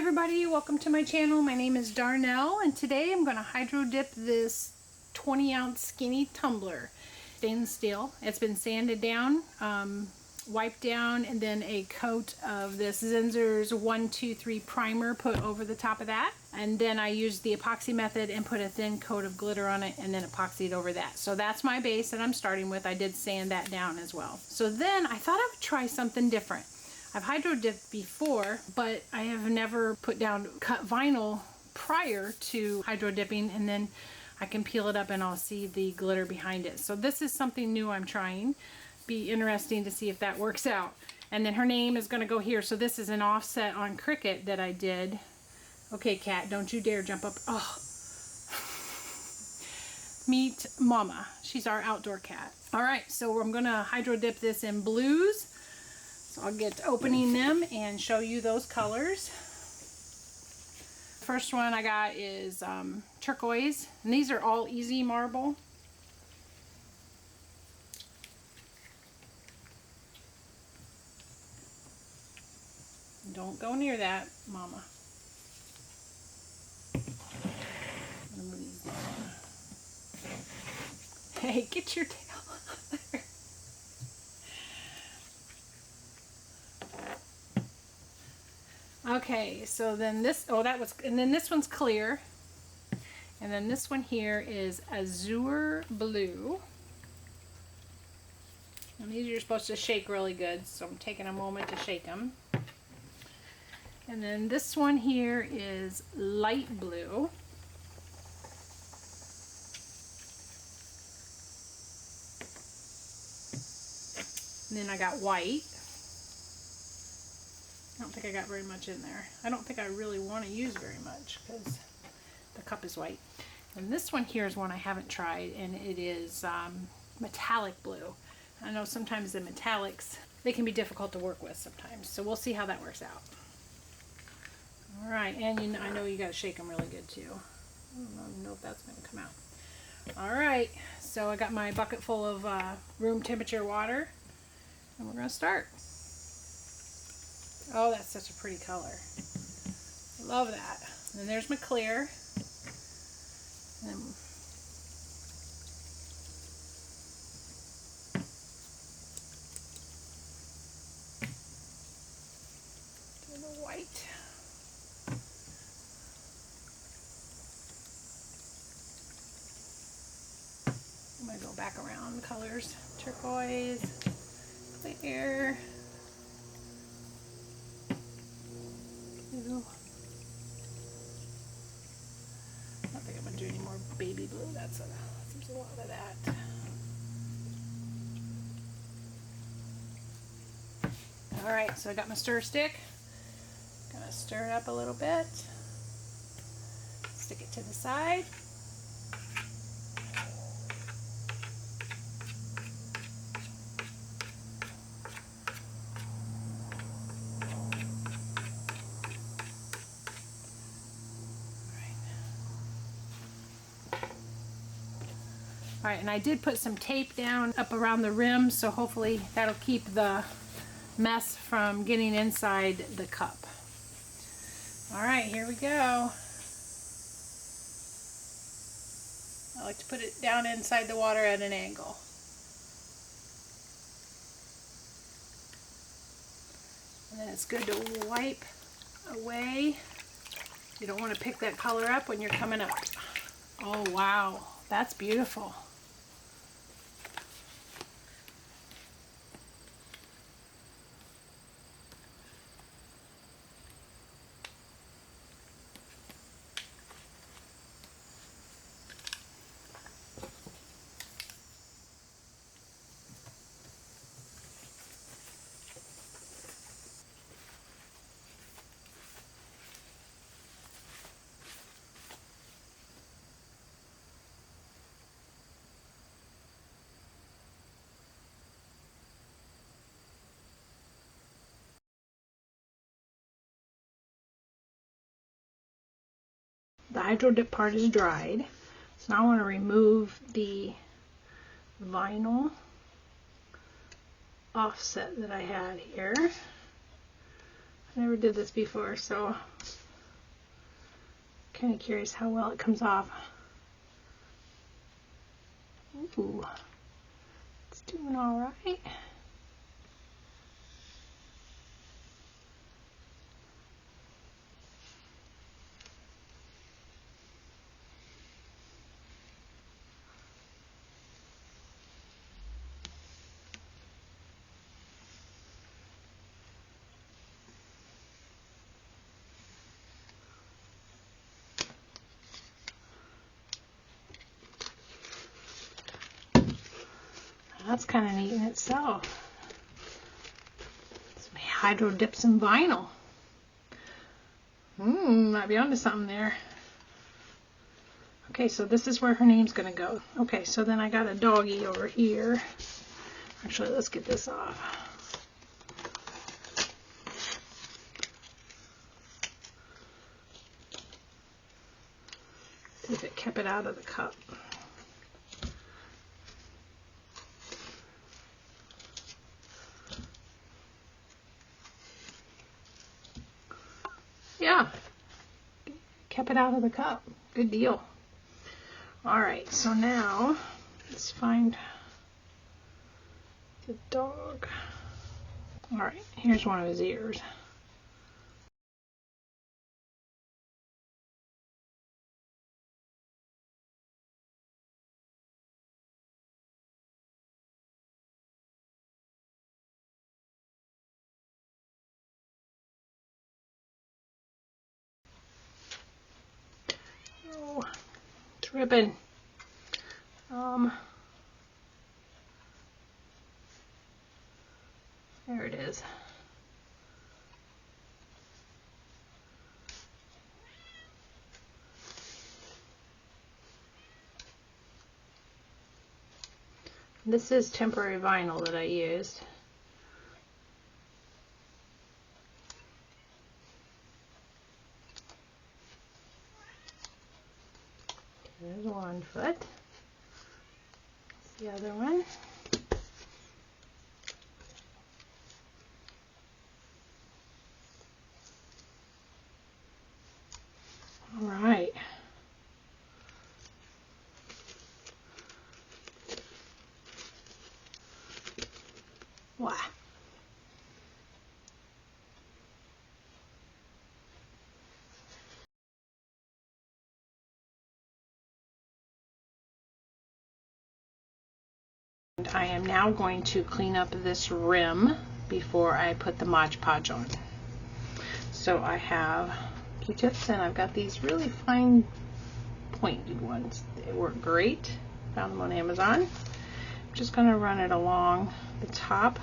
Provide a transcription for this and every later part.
everybody, welcome to my channel. My name is Darnell and today I'm going to hydro dip this 20-ounce skinny tumbler. Stainless steel. It's been sanded down, wiped down, and then a coat of this Zinsser's 1-2-3 primer put over the top of that. And then I used the epoxy method and put a thin coat of glitter on it and then epoxied over that. So that's my base that I'm starting with. I did sand that down as well. So then I thought I would try something different. I've hydro dipped before, but I have never put down cut vinyl prior to hydro dipping, and then I can peel it up and I'll see the glitter behind it. So this is something new I'm trying. Be interesting to see if that works out. And then her name is going to go here. So this is an offset on Cricut that I did. Okay, cat, don't you dare jump up. Oh. Meet Mama. She's our outdoor cat. All right, so I'm going to hydro dip this in blues. So I'll get to opening them and show you those colors. First one I got is turquoise, and these are all easy marble. Don't go near that, Mama. Hey, get your tail. Okay, so then this, and then this one's clear. And then this one here is azure blue. And these you're supposed to shake really good, so I'm taking a moment to shake them. And then this one here is light blue. And then I got white. I don't think I got very much in there. I don't think I really want to use very much because the cup is white. And this one here is one I haven't tried, and it is metallic blue. I know sometimes the metallics, they can be difficult to work with sometimes, so we'll see how that works out. All right, and I know you got to shake them really good too. I don't know if that's going to come out. All right, so I got my bucket full of room temperature water, and we're going to start. Oh, that's such a pretty color. Love that. And then there's my clear. And then the white. I'm going to go back around the colors. Turquoise, clear. I don't think I'm going to do any more baby blue. There's a lot of that. Alright, so I got my stir stick. Gonna stir it up a little bit. Stick it to the side. Alright, and I did put some tape down up around the rim, so hopefully that'll keep the mess from getting inside the cup. Alright, here we go. I like to put it down inside the water at an angle. And then it's good to wipe away. You don't want to pick that color up when you're coming up. Oh wow, that's beautiful. The hydro dip part is dried, so now I want to remove the vinyl offset that I had here. I never did this before, so Kind of curious how well it comes off. Ooh, it's doing all right. That's kind of neat in itself. Let's hydro dip some vinyl. Might be onto something there. Okay, so this is where her name's gonna go. Okay, so then I got a doggy over here. Actually, let's get this off. See if it kept it out of the cup. Yeah, kept it out of the cup. Good deal. All right, so now let's find the dog. All right, here's one of his ears. Oh, it's ripping. There it is. This is temporary vinyl that I used. There's one foot. The other one. All right. Wow. I am now going to clean up this rim before I put the Mod Podge on. So I have Q-tips and I've got these really fine pointed ones. They work great. Found them on Amazon. I'm just going to run it along the top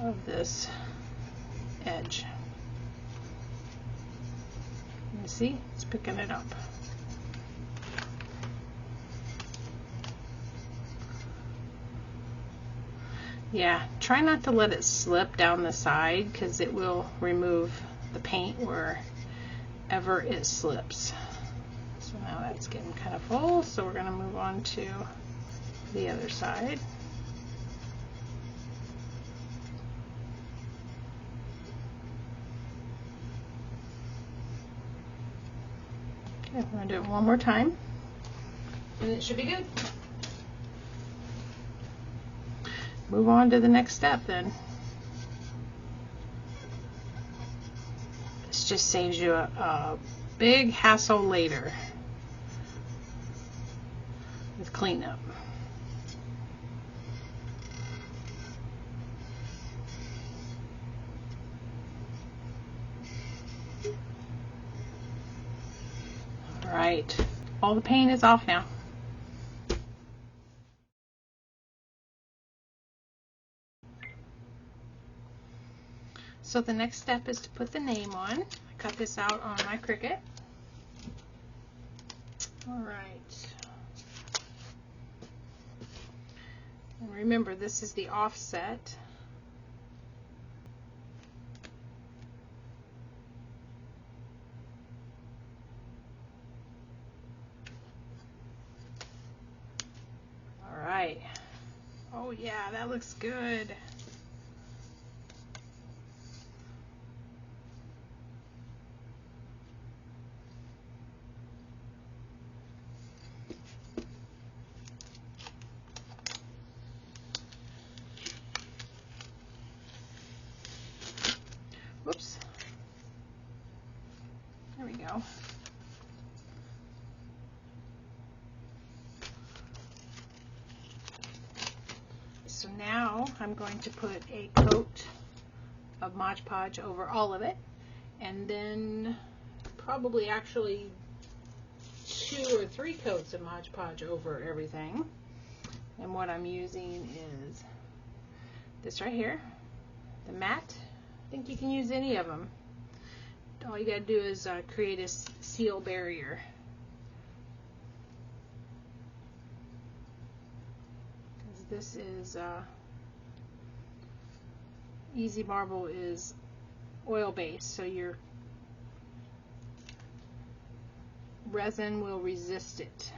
of this edge. You see, it's picking it up. Yeah, try not to let it slip down the side because it will remove the paint wherever it slips. So now that's getting kind of full, so we're going to move on to the other side. Okay, I'm going to do it one more time and it should be good. Move on to the next step then. This just saves you a big hassle later with cleanup. All right, all the paint is off now. So the next step is to put the name on. I cut this out on my Cricut. All right. And remember, this is the offset. All right. Oh yeah, that looks good. Whoops. There we go. So now I'm going to put a coat of Mod Podge over all of it, and then probably actually 2 or 3 coats of Mod Podge over everything. And what I'm using is this right here, the matte. I think you can use any of them. All you gotta do is create a seal barrier. This is Easy Marble is oil based, so your resin will resist it.